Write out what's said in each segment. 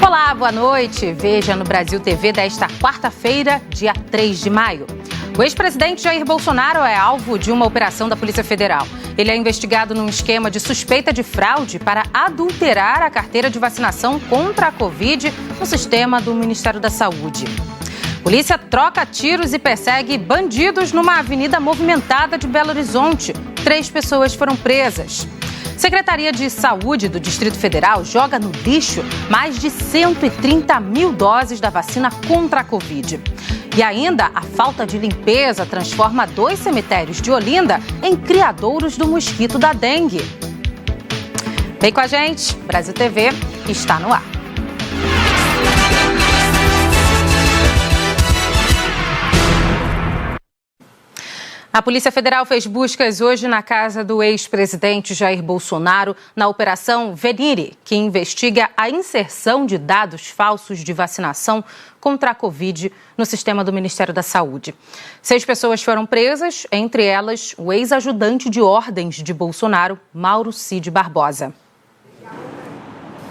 Olá, boa noite. Veja no Brasil TV desta quarta-feira, dia 3 de maio. O ex-presidente Jair Bolsonaro é alvo de uma operação da Polícia Federal. Ele é investigado num esquema de suspeita de fraude para adulterar a carteira de vacinação contra a Covid no sistema do Ministério da Saúde. Polícia troca tiros e persegue bandidos numa avenida movimentada de Belo Horizonte. 3 pessoas foram presas. Secretaria de Saúde do Distrito Federal joga no lixo mais de 130 mil doses da vacina contra a Covid. E ainda, a falta de limpeza transforma 2 cemitérios de Olinda em criadouros do mosquito da dengue. Vem com a gente, Brasil TV está no ar. A Polícia Federal fez buscas hoje na casa do ex-presidente Jair Bolsonaro na Operação Venire, que investiga a inserção de dados falsos de vacinação contra a Covid no sistema do Ministério da Saúde. 6 pessoas foram presas, entre elas o ex-ajudante de ordens de Bolsonaro, Mauro Cid Barbosa.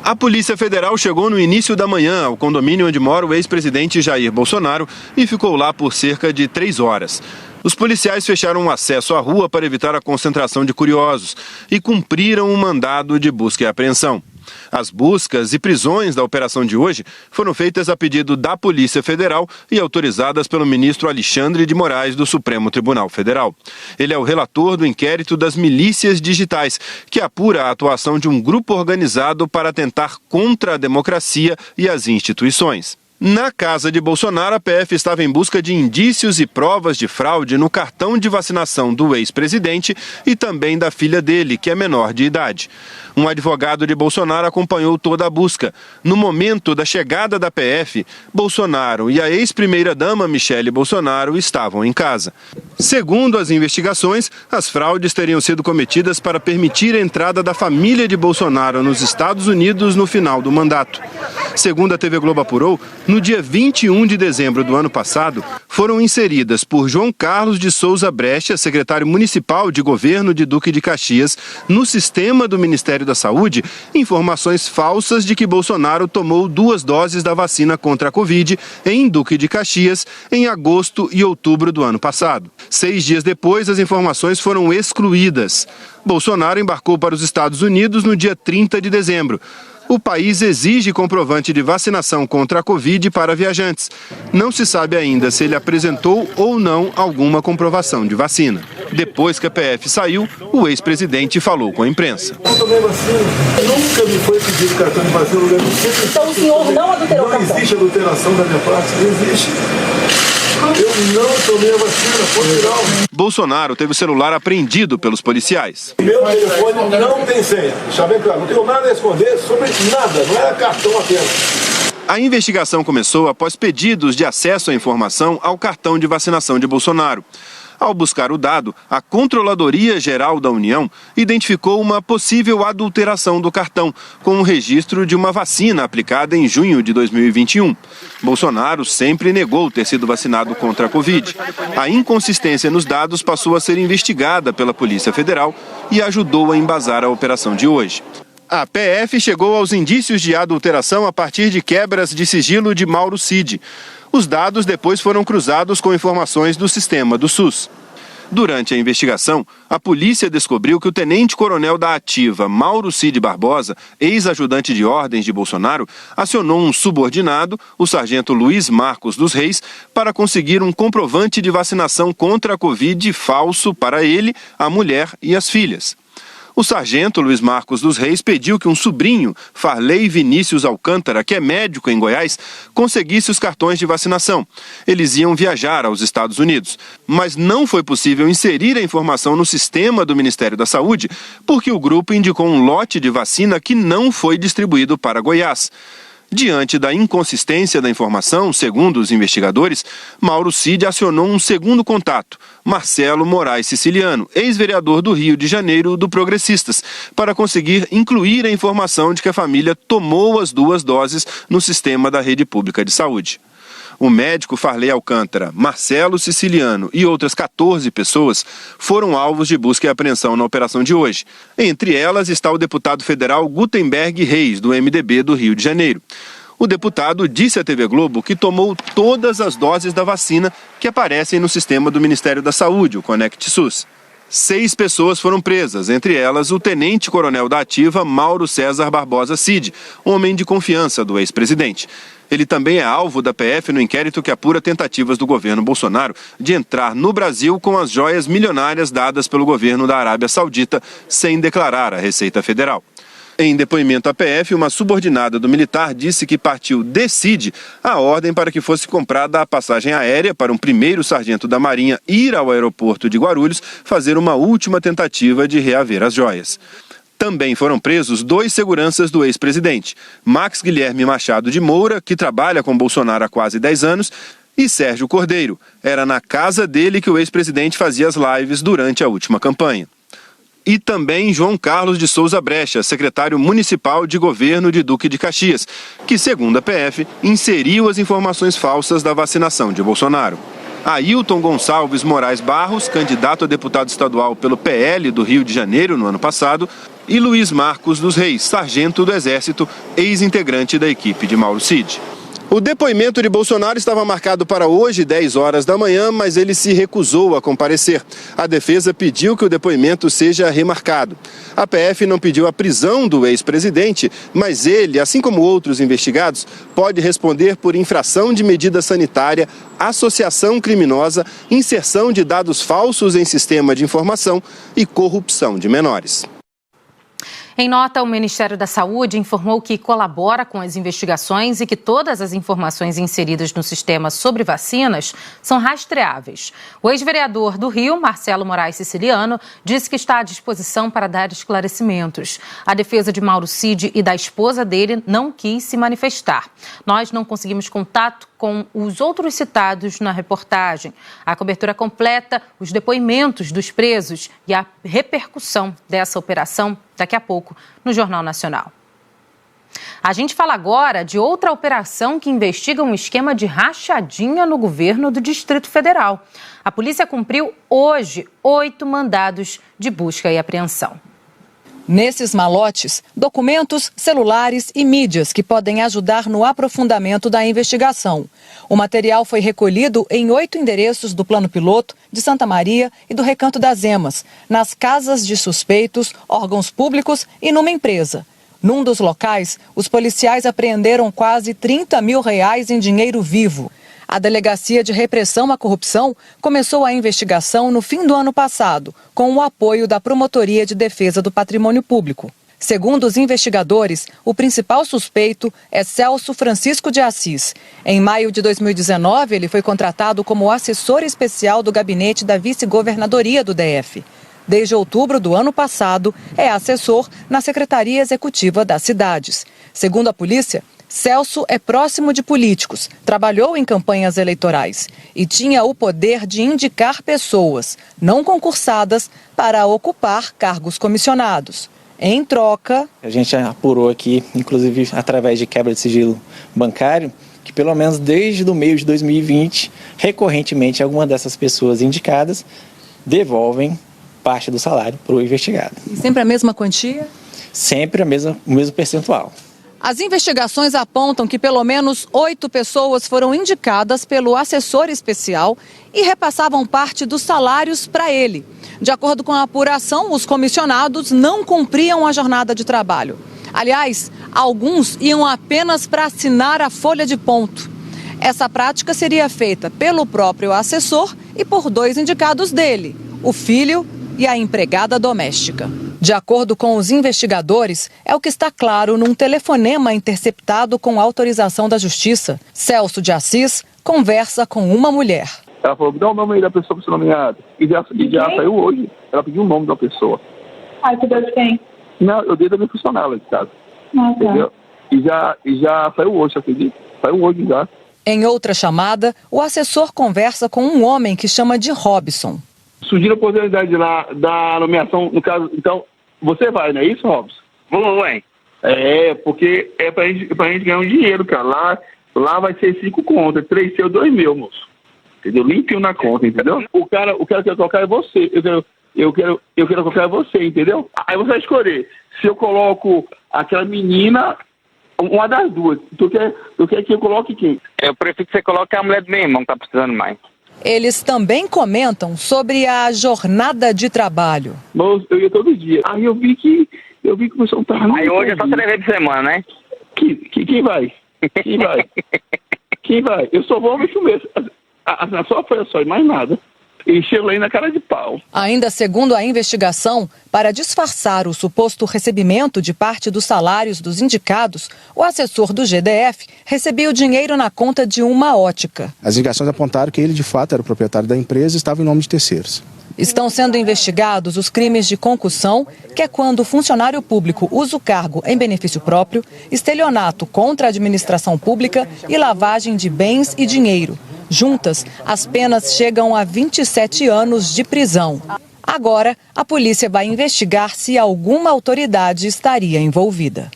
A Polícia Federal chegou no início da manhã ao condomínio onde mora o ex-presidente Jair Bolsonaro e ficou lá por cerca de 3 horas. Os policiais fecharam o acesso à rua para evitar a concentração de curiosos e cumpriram um mandado de busca e apreensão. As buscas e prisões da operação de hoje foram feitas a pedido da Polícia Federal e autorizadas pelo ministro Alexandre de Moraes do Supremo Tribunal Federal. Ele é o relator do inquérito das milícias digitais, que apura a atuação de um grupo organizado para atentar contra a democracia e as instituições. Na casa de Bolsonaro, a PF estava em busca de indícios e provas de fraude no cartão de vacinação do ex-presidente e também da filha dele, que é menor de idade. Um advogado de Bolsonaro acompanhou toda a busca. No momento da chegada da PF, Bolsonaro e a ex-primeira-dama Michele Bolsonaro estavam em casa. Segundo as investigações, as fraudes teriam sido cometidas para permitir a entrada da família de Bolsonaro nos Estados Unidos no final do mandato. Segundo a TV Globo apurou, no dia 21 de dezembro do ano passado, foram inseridas por João Carlos de Souza Brecha, secretário municipal de governo de Duque de Caxias, no sistema do Ministério da Saúde, informações falsas de que Bolsonaro tomou 2 doses da vacina contra a Covid em Duque de Caxias em agosto e outubro do ano passado. 6 dias depois, as informações foram excluídas. Bolsonaro embarcou para os Estados Unidos no dia 30 de dezembro. O país exige comprovante de vacinação contra a Covid para viajantes. Não se sabe ainda se ele apresentou ou não alguma comprovação de vacina. Depois que a PF saiu, o ex-presidente falou com a imprensa. Eu tomei vacina. Nunca me foi pedido cartão de vacina no lugar do... Então o senhor não adulterou o cartão? Não existe adulteração da minha parte, não existe. Eu não tomei a vacina, foi viral. Bolsonaro teve o celular apreendido pelos policiais. Meu telefone não tem senha. Deixa bem claro, não tenho nada a esconder sobre nada, não é cartão apenas. A investigação começou após pedidos de acesso à informação ao cartão de vacinação de Bolsonaro. Ao buscar o dado, a Controladoria Geral da União identificou uma possível adulteração do cartão, com o registro de uma vacina aplicada em junho de 2021. Bolsonaro sempre negou ter sido vacinado contra a Covid. A inconsistência nos dados passou a ser investigada pela Polícia Federal e ajudou a embasar a operação de hoje. A PF chegou aos indícios de adulteração a partir de quebras de sigilo de Mauro Cid. Os dados depois foram cruzados com informações do sistema do SUS. Durante a investigação, a polícia descobriu que o tenente-coronel da Ativa, Mauro Cid Barbosa, ex-ajudante de ordens de Bolsonaro, acionou um subordinado, o sargento Luiz Marcos dos Reis, para conseguir um comprovante de vacinação contra a Covid falso para ele, a mulher e as filhas. O sargento Luiz Marcos dos Reis pediu que um sobrinho, Farley Vinícius Alcântara, que é médico em Goiás, conseguisse os cartões de vacinação. Eles iam viajar aos Estados Unidos, mas não foi possível inserir a informação no sistema do Ministério da Saúde, porque o grupo indicou um lote de vacina que não foi distribuído para Goiás. Diante da inconsistência da informação, segundo os investigadores, Mauro Cid acionou um segundo contato, Marcelo Moraes Siciliano, ex-vereador do Rio de Janeiro do Progressistas, para conseguir incluir a informação de que a família tomou as 2 doses no sistema da rede pública de saúde. O médico Farley Alcântara, Marcelo Siciliano e outras 14 pessoas foram alvos de busca e apreensão na operação de hoje. Entre elas está o deputado federal Gutenberg Reis, do MDB do Rio de Janeiro. O deputado disse à TV Globo que tomou todas as doses da vacina que aparecem no sistema do Ministério da Saúde, o Conect SUS. 6 pessoas foram presas, entre elas o tenente-coronel da ativa Mauro César Barbosa Cid, homem de confiança do ex-presidente. Ele também é alvo da PF no inquérito que apura tentativas do governo Bolsonaro de entrar no Brasil com as joias milionárias dadas pelo governo da Arábia Saudita sem declarar à Receita Federal. Em depoimento à PF, uma subordinada do militar disse que partiu de Cid a ordem para que fosse comprada a passagem aérea para um primeiro sargento da Marinha ir ao aeroporto de Guarulhos fazer uma última tentativa de reaver as joias. Também foram presos 2 seguranças do ex-presidente, Max Guilherme Machado de Moura, que trabalha com Bolsonaro há quase 10 anos, e Sérgio Cordeiro. Era na casa dele que o ex-presidente fazia as lives durante a última campanha. E também João Carlos de Souza Brecha, secretário municipal de governo de Duque de Caxias, que, segundo a PF, inseriu as informações falsas da vacinação de Bolsonaro. Ailton Gonçalves Moraes Barros, candidato a deputado estadual pelo PL do Rio de Janeiro no ano passado, e Luiz Marcos dos Reis, sargento do Exército, ex-integrante da equipe de Mauro Cid. O depoimento de Bolsonaro estava marcado para hoje, 10 horas da manhã, mas ele se recusou a comparecer. A defesa pediu que o depoimento seja remarcado. A PF não pediu a prisão do ex-presidente, mas ele, assim como outros investigados, pode responder por infração de medida sanitária, associação criminosa, inserção de dados falsos em sistema de informação e corrupção de menores. Em nota, o Ministério da Saúde informou que colabora com as investigações e que todas as informações inseridas no sistema sobre vacinas são rastreáveis. O ex-vereador do Rio, Marcelo Moraes Siciliano, disse que está à disposição para dar esclarecimentos. A defesa de Mauro Cid e da esposa dele não quis se manifestar. Nós não conseguimos contato com os outros citados na reportagem. A cobertura completa, os depoimentos dos presos e a repercussão dessa operação daqui a pouco no Jornal Nacional. A gente fala agora de outra operação que investiga um esquema de rachadinha no governo do Distrito Federal. A polícia cumpriu hoje 8 mandados de busca e apreensão. Nesses malotes, documentos, celulares e mídias que podem ajudar no aprofundamento da investigação. O material foi recolhido em 8 endereços do Plano Piloto, de Santa Maria e do Recanto das Emas, nas casas de suspeitos, órgãos públicos e numa empresa. Num dos locais, os policiais apreenderam quase R$30 mil em dinheiro vivo. A Delegacia de Repressão à Corrupção começou a investigação no fim do ano passado, com o apoio da Promotoria de Defesa do Patrimônio Público. Segundo os investigadores, o principal suspeito é Celso Francisco de Assis. Em maio de 2019, ele foi contratado como assessor especial do gabinete da vice-governadoria do DF. Desde outubro do ano passado, é assessor na Secretaria Executiva das Cidades. Segundo a polícia, Celso é próximo de políticos, trabalhou em campanhas eleitorais e tinha o poder de indicar pessoas não concursadas para ocupar cargos comissionados. Em troca... A gente apurou aqui, inclusive através de quebra de sigilo bancário, que pelo menos desde o meio de 2020, recorrentemente, algumas dessas pessoas indicadas devolvem parte do salário para o investigado. E sempre a mesma quantia? Sempre o mesmo percentual. As investigações apontam que pelo menos 8 pessoas foram indicadas pelo assessor especial e repassavam parte dos salários para ele. De acordo com a apuração, os comissionados não cumpriam a jornada de trabalho. Aliás, alguns iam apenas para assinar a folha de ponto. Essa prática seria feita pelo próprio assessor e por 2 indicados dele, o filho e a empregada doméstica. De acordo com os investigadores, é o que está claro num telefonema interceptado com autorização da Justiça. Celso de Assis conversa com uma mulher. Ela falou, dá o nome aí da pessoa para ser nomeada. E já saiu hoje. Ela pediu o nome da pessoa. Ah, tu deu de quem? Não, eu dei da minha funcionária de casa. Ah, tá. Entendeu? E já saiu hoje, você acredita? Saiu hoje já. Em outra chamada, o assessor conversa com um homem que chama de Robson. Surgiu a oportunidade lá da nomeação, no caso, então, você vai, não é isso, Robson? Vou, ué. É, porque é pra gente ganhar um dinheiro, cara. Lá vai ser 5 contas, 3 seu, 2 mil, moço. Entendeu? Limpinho na conta, entendeu? O cara que eu quero colocar é você. Eu quero colocar é você, entendeu? Aí você vai escolher se eu coloco aquela menina Uma das duas. Tu quer que eu coloque quem? Eu prefiro que você coloque a mulher do meu irmão, que tá precisando mais. Eles também comentam sobre a jornada de trabalho. Mas eu ia todo dia. Aí eu vi que o pessoal tava... Aí hoje é só 3 vezes por semana, né? Quem vai? Quem vai? Quem vai? Eu só vou isso mesmo. Só foi só e mais nada. Encheu aí na cara de pau. Ainda segundo a investigação, para disfarçar o suposto recebimento de parte dos salários dos indicados, o assessor do GDF recebia o dinheiro na conta de uma ótica. As indicações apontaram que ele, de fato, era o proprietário da empresa e estava em nome de terceiros. Estão sendo investigados os crimes de concussão, que é quando o funcionário público usa o cargo em benefício próprio, estelionato contra a administração pública e lavagem de bens e dinheiro. Juntas, as penas chegam a 27 anos de prisão. Agora, a polícia vai investigar se alguma autoridade estaria envolvida.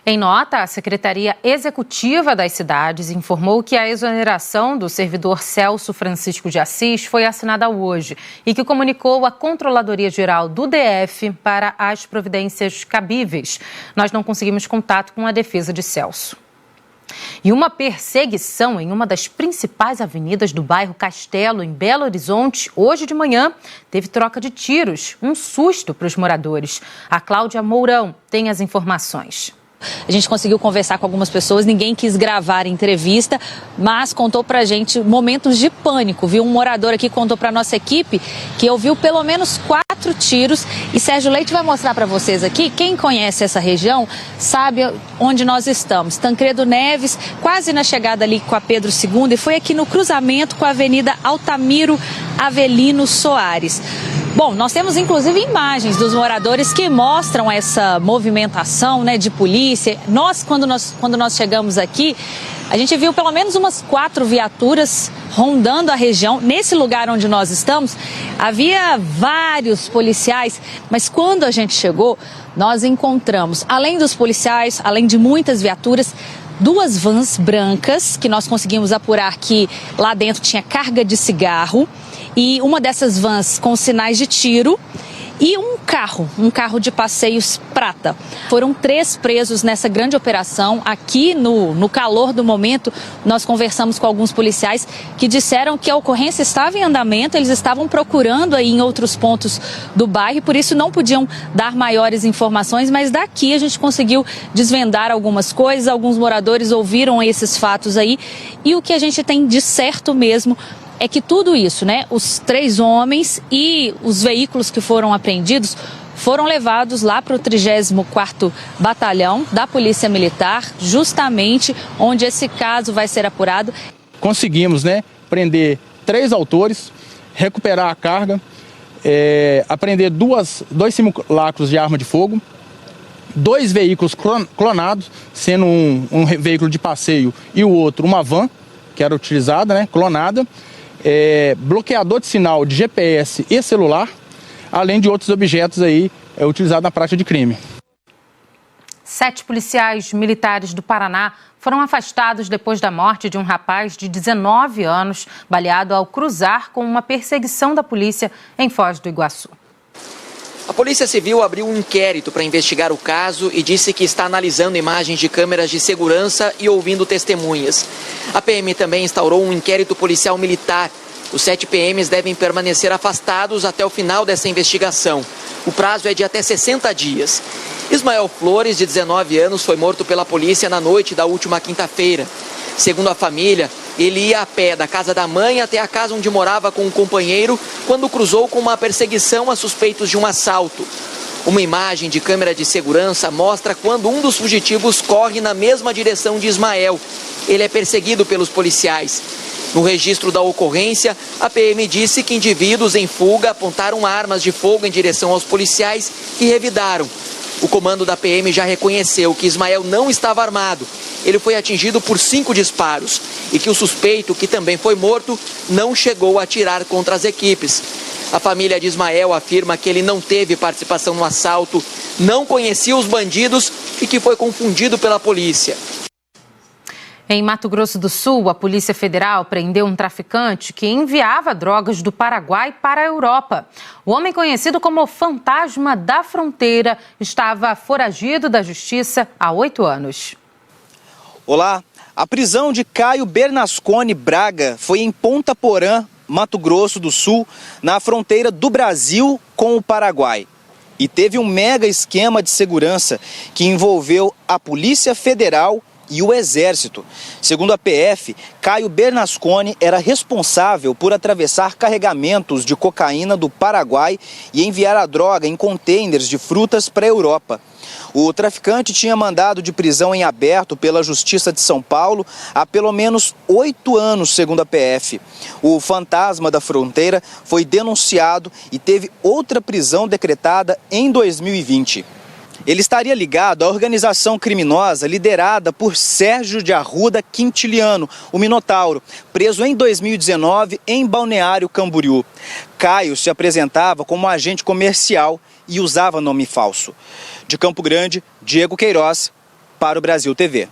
Em nota, a Secretaria Executiva das Cidades informou que a exoneração do servidor Celso Francisco de Assis foi assinada hoje e que comunicou à Controladoria Geral do DF para as providências cabíveis. Nós não conseguimos contato com a defesa de Celso. E uma perseguição em uma das principais avenidas do bairro Castelo, em Belo Horizonte, hoje de manhã, teve troca de tiros. Um susto para os moradores. A Cláudia Mourão tem as informações. A gente conseguiu conversar com algumas pessoas, ninguém quis gravar a entrevista, mas contou pra gente momentos de pânico, viu? Um morador aqui contou pra nossa equipe que ouviu pelo menos 4 tiros e Sérgio Leite vai mostrar pra vocês aqui, quem conhece essa região sabe onde nós estamos. Tancredo Neves, quase na chegada ali com a Pedro II e foi aqui no cruzamento com a Avenida Altamiro Avelino Soares. Bom, nós temos inclusive imagens dos moradores que mostram essa movimentação, né, de polícia. Quando nós chegamos aqui, a gente viu pelo menos umas 4 viaturas rondando a região. Nesse lugar onde nós estamos, havia vários policiais, mas quando a gente chegou, nós encontramos, além dos policiais, além de muitas viaturas, 2 vans brancas, que nós conseguimos apurar que lá dentro tinha carga de cigarro, e uma dessas vans com sinais de tiro, e um carro de passeios prata. Foram 3 presos nessa grande operação. Aqui no calor do momento, nós conversamos com alguns policiais que disseram que a ocorrência estava em andamento, eles estavam procurando aí em outros pontos do bairro, por isso não podiam dar maiores informações, mas daqui a gente conseguiu desvendar algumas coisas, alguns moradores ouviram esses fatos aí, e o que a gente tem de certo mesmo é que tudo isso, né, os 3 homens e os veículos que foram apreendidos foram levados lá para o 34º Batalhão da Polícia Militar, justamente onde esse caso vai ser apurado. Conseguimos, né, prender 3 autores, recuperar a carga, apreender 2 simulacros de arma de fogo, 2 veículos clonados, sendo um veículo de passeio e o outro uma van, que era utilizada, né, clonada. Bloqueador de sinal de GPS e celular, além de outros objetos aí utilizados na prática de crime. 7 policiais militares do Paraná foram afastados depois da morte de um rapaz de 19 anos, baleado ao cruzar com uma perseguição da polícia em Foz do Iguaçu. A Polícia Civil abriu um inquérito para investigar o caso e disse que está analisando imagens de câmeras de segurança e ouvindo testemunhas. A PM também instaurou um inquérito policial militar. Os 7 PMs devem permanecer afastados até o final dessa investigação. O prazo é de até 60 dias. Ismael Flores, de 19 anos, foi morto pela polícia na noite da última quinta-feira. Segundo a família, ele ia a pé da casa da mãe até a casa onde morava com um companheiro quando cruzou com uma perseguição a suspeitos de um assalto. Uma imagem de câmera de segurança mostra quando um dos fugitivos corre na mesma direção de Ismael. Ele é perseguido pelos policiais. No registro da ocorrência, a PM disse que indivíduos em fuga apontaram armas de fogo em direção aos policiais que revidaram. O comando da PM já reconheceu que Ismael não estava armado. Ele foi atingido por 5 disparos e que o suspeito, que também foi morto, não chegou a atirar contra as equipes. A família de Ismael afirma que ele não teve participação no assalto, não conhecia os bandidos e que foi confundido pela polícia. Em Mato Grosso do Sul, a Polícia Federal prendeu um traficante que enviava drogas do Paraguai para a Europa. O homem conhecido como Fantasma da Fronteira estava foragido da justiça há 8 anos. Olá, a prisão de Caio Bernasconi Braga foi em Ponta Porã, Mato Grosso do Sul, na fronteira do Brasil com o Paraguai. E teve um mega esquema de segurança que envolveu a Polícia Federal e o Exército. Segundo a PF, Caio Bernasconi era responsável por atravessar carregamentos de cocaína do Paraguai e enviar a droga em contêineres de frutas para a Europa. O traficante tinha mandado de prisão em aberto pela Justiça de São Paulo há pelo menos 8 anos, segundo a PF. O Fantasma da Fronteira foi denunciado e teve outra prisão decretada em 2020. Ele estaria ligado à organização criminosa liderada por Sérgio de Arruda Quintiliano, o Minotauro, preso em 2019 em Balneário Camboriú. Caio se apresentava como agente comercial e usava nome falso. De Campo Grande, Diego Queiroz, para o Brasil TV.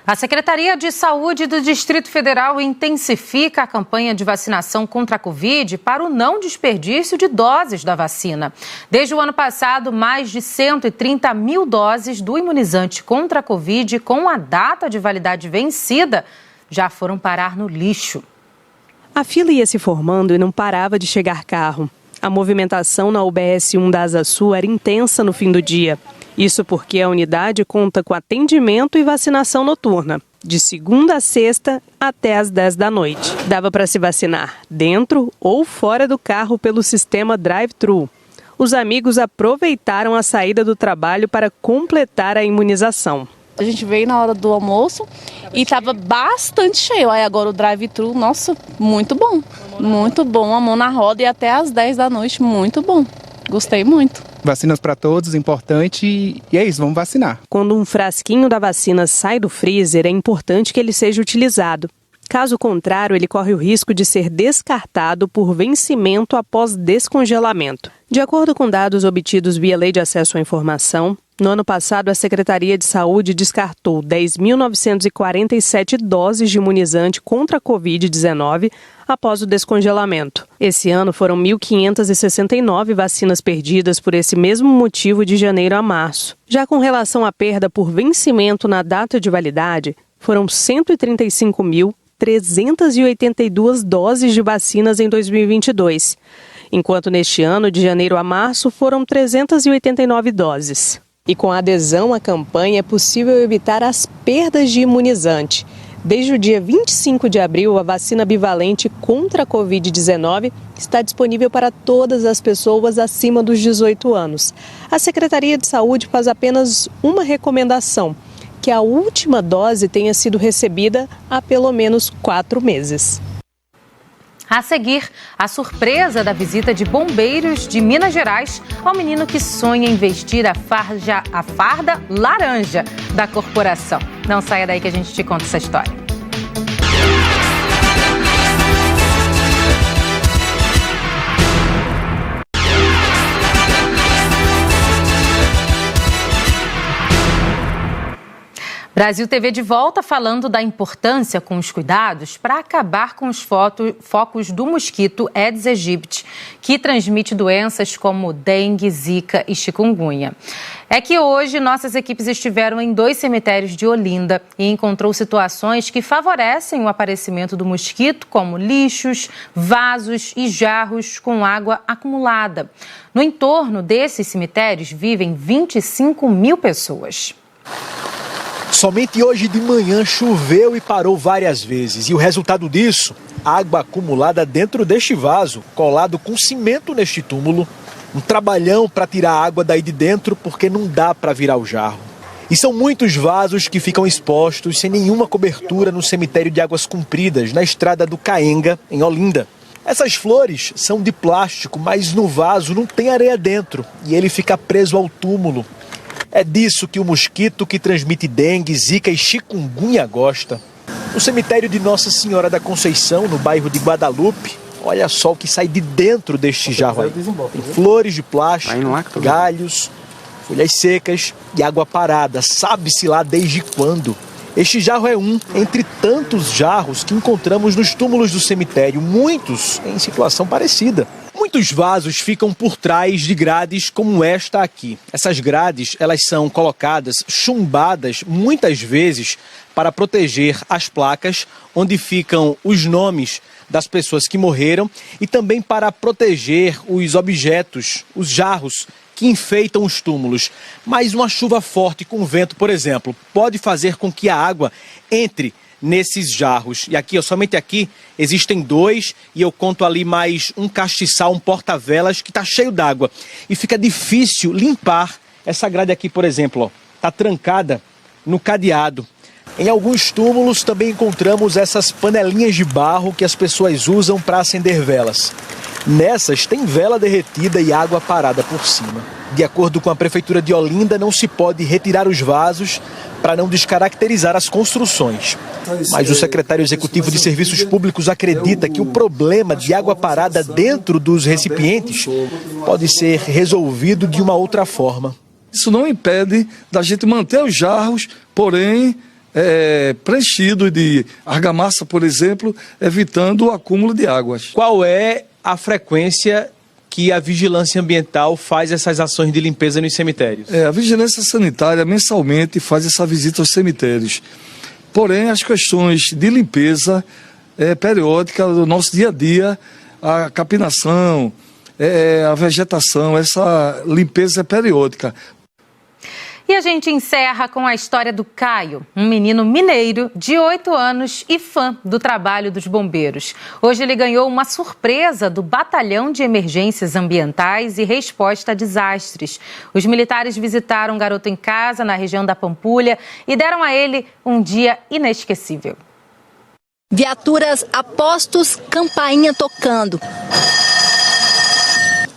A Secretaria de Saúde do Distrito Federal intensifica a campanha de vacinação contra a Covid para o não desperdício de doses da vacina. Desde o ano passado, mais de 130 mil doses do imunizante contra a Covid com a data de validade vencida já foram parar no lixo. A fila ia se formando e não parava de chegar carro. A movimentação na UBS 1 da Asa Sul era intensa no fim do dia. Isso porque a unidade conta com atendimento e vacinação noturna, de segunda a sexta até às 10 da noite. Dava para se vacinar dentro ou fora do carro pelo sistema drive-thru. Os amigos aproveitaram a saída do trabalho para completar a imunização. A gente veio na hora do almoço e estava bastante cheio. Aí agora o drive-thru, nossa, muito bom. Muito bom, a mão na roda e até às 10 da noite, muito bom. Gostei muito. Vacinas para todos, importante, e é isso, vamos vacinar. Quando um frasquinho da vacina sai do freezer, é importante que ele seja utilizado. Caso contrário, ele corre o risco de ser descartado por vencimento após descongelamento. De acordo com dados obtidos via Lei de Acesso à Informação, no ano passado, a Secretaria de Saúde descartou 10.947 doses de imunizante contra a Covid-19 após o descongelamento. Esse ano foram 1.569 vacinas perdidas por esse mesmo motivo de janeiro a março. Já com relação à perda por vencimento na data de validade, foram 135.382 doses de vacinas em 2022, enquanto neste ano, de janeiro a março, foram 389 doses. E com a adesão à campanha é possível evitar as perdas de imunizante. Desde o dia 25 de abril, a vacina bivalente contra a Covid-19 está disponível para todas as pessoas acima dos 18 anos. A Secretaria de Saúde faz apenas uma recomendação, que a última dose tenha sido recebida há pelo menos 4 meses. A seguir, a surpresa da visita de bombeiros de Minas Gerais ao menino que sonha em vestir a farda laranja da corporação. Não saia daí que a gente te conta essa história. Brasil TV de volta falando da importância com os cuidados para acabar com os focos do mosquito Aedes aegypti, que transmite doenças como dengue, zika e chikungunya. É que hoje nossas equipes estiveram em 2 cemitérios de Olinda e encontrou situações que favorecem o aparecimento do mosquito, como lixos, vasos e jarros com água acumulada. No entorno desses cemitérios vivem 25 mil pessoas. Somente hoje de manhã choveu e parou várias vezes. E o resultado disso, água acumulada dentro deste vaso, colado com cimento neste túmulo. Um trabalhão para tirar a água daí de dentro, porque não dá para virar o jarro. E são muitos vasos que ficam expostos, sem nenhuma cobertura, no cemitério de Águas Compridas, na estrada do Caenga, em Olinda. Essas flores são de plástico, mas no vaso não tem areia dentro, e ele fica preso ao túmulo. É disso que o mosquito que transmite dengue, zika e chikungunya gosta. No cemitério de Nossa Senhora da Conceição, no bairro de Guadalupe, olha só o que sai de dentro deste jarro aí. Tem flores de plástico, galhos, folhas secas e água parada. Sabe-se lá desde quando. Este jarro é um entre tantos jarros que encontramos nos túmulos do cemitério, muitos em situação parecida. Muitos vasos ficam por trás de grades como esta aqui. Essas grades, elas são colocadas, chumbadas, muitas vezes para proteger as placas onde ficam os nomes das pessoas que morreram e também para proteger os objetos, os jarros que enfeitam os túmulos. Mas uma chuva forte com vento, por exemplo, pode fazer com que a água entre nesses jarros. E aqui, somente aqui, existem 2 e eu conto ali mais um castiçal, um porta-velas que está cheio d'água. E fica difícil limpar essa grade aqui, por exemplo, está trancada no cadeado. Em alguns túmulos também encontramos essas panelinhas de barro que as pessoas usam para acender velas. Nessas tem vela derretida e água parada por cima. De acordo com a Prefeitura de Olinda, não se pode retirar os vasos para não descaracterizar as construções. Mas o secretário executivo de Serviços Públicos acredita que o problema de água parada dentro dos recipientes pode ser resolvido de uma outra forma. Isso não impede da gente manter os jarros, porém preenchido de argamassa, por exemplo, evitando o acúmulo de águas. Qual é a frequência que a Vigilância Ambiental faz essas ações de limpeza nos cemitérios? A Vigilância Sanitária mensalmente faz essa visita aos cemitérios. Porém, as questões de limpeza periódica do nosso dia a dia, a capinação, a vegetação, essa limpeza é periódica. E a gente encerra com a história do Caio, um menino mineiro de 8 anos e fã do trabalho dos bombeiros. Hoje ele ganhou uma surpresa do Batalhão de Emergências Ambientais e Resposta a Desastres. Os militares visitaram o garoto em casa, na região da Pampulha, e deram a ele um dia inesquecível. Viaturas a postos, campainha tocando.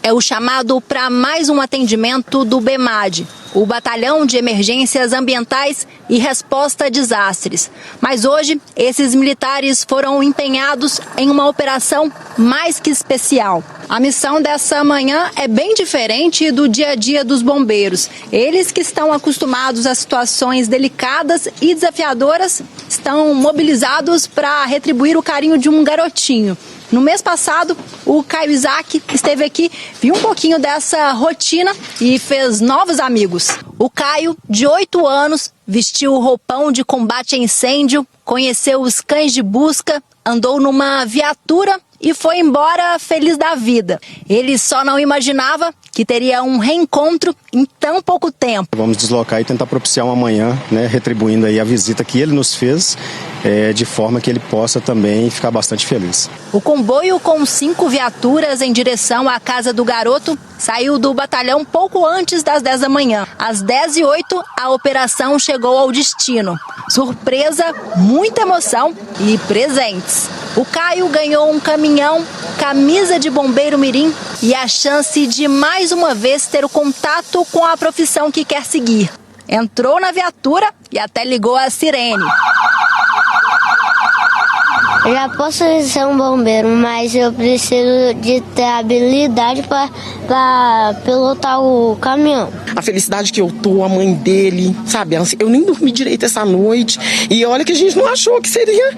É o chamado para mais um atendimento do BEMAD, o Batalhão de Emergências Ambientais e Resposta a Desastres. Mas hoje, esses militares foram empenhados em uma operação mais que especial. A missão dessa manhã é bem diferente do dia a dia dos bombeiros. Eles que estão acostumados a situações delicadas e desafiadoras estão mobilizados para retribuir o carinho de um garotinho. No mês passado, o Caio Isaac esteve aqui, viu um pouquinho dessa rotina e fez novos amigos. O Caio, de 8 anos, vestiu o roupão de combate a incêndio, conheceu os cães de busca, andou numa viatura e foi embora feliz da vida. Ele só não imaginava que teria um reencontro em tão pouco tempo. Vamos deslocar e tentar propiciar uma manhã, retribuindo aí a visita que ele nos fez, de forma que ele possa também ficar bastante feliz. O comboio com 5 viaturas em direção à casa do garoto saiu do batalhão pouco antes das 10 da manhã. Às 10h08, a operação chegou ao destino. Surpresa, muita emoção e presentes. O Caio ganhou um caminhão, camisa de bombeiro mirim e a chance de mais uma vez ter o contato com a profissão que quer seguir. Entrou na viatura e até ligou a sirene. Eu já posso ser um bombeiro, mas eu preciso de ter habilidade para pilotar o caminhão. A felicidade que eu tô, a mãe dele, sabe? Eu nem dormi direito essa noite. E olha que a gente não achou que seria,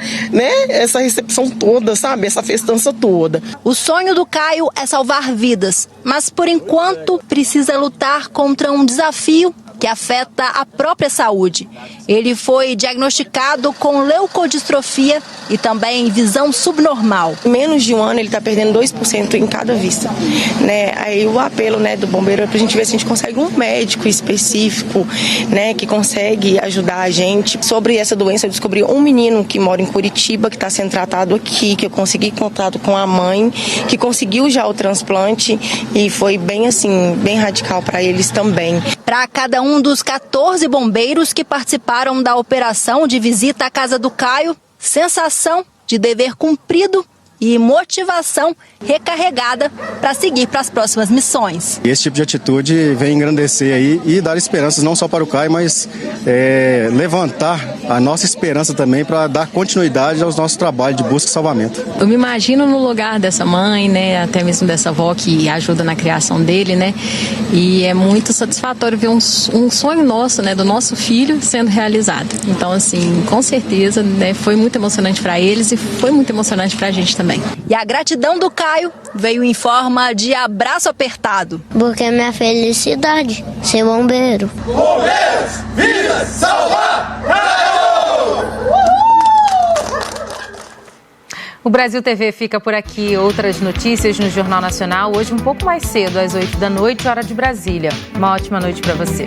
essa recepção toda, sabe? Essa festança toda. O sonho do Caio é salvar vidas, mas por enquanto precisa lutar contra um desafio que afeta a própria saúde. Ele foi diagnosticado com leucodistrofia e também visão subnormal. Em menos de um ano ele está perdendo 2% em cada vista. Aí o apelo do bombeiro é para a gente ver se a gente consegue um médico específico, que consegue ajudar a gente. Sobre essa doença eu descobri um menino que mora em Curitiba, que está sendo tratado aqui, que eu consegui contato com a mãe, que conseguiu já o transplante e foi bem radical para eles também. Para cada um dos 14 bombeiros que participaram da operação de visita à casa do Caio, sensação de dever cumprido e motivação recarregada para seguir para as próximas missões. Esse tipo de atitude vem engrandecer aí e dar esperanças não só para o Caio, mas levantar a nossa esperança também para dar continuidade aos nossos trabalhos de busca e salvamento. Eu me imagino no lugar dessa mãe, né, até mesmo dessa avó que ajuda na criação dele, né, e é muito satisfatório ver um sonho nosso, né, do nosso filho sendo realizado. Então, assim, com certeza, né, foi muito emocionante para eles e foi muito emocionante para a gente também. E a gratidão do Caio veio em forma de abraço apertado. Porque é minha felicidade ser bombeiro. Bombeiros, vidas, salvar! O Brasil TV fica por aqui. Outras notícias no Jornal Nacional, hoje um pouco mais cedo, às 8 da noite, hora de Brasília. Uma ótima noite para você.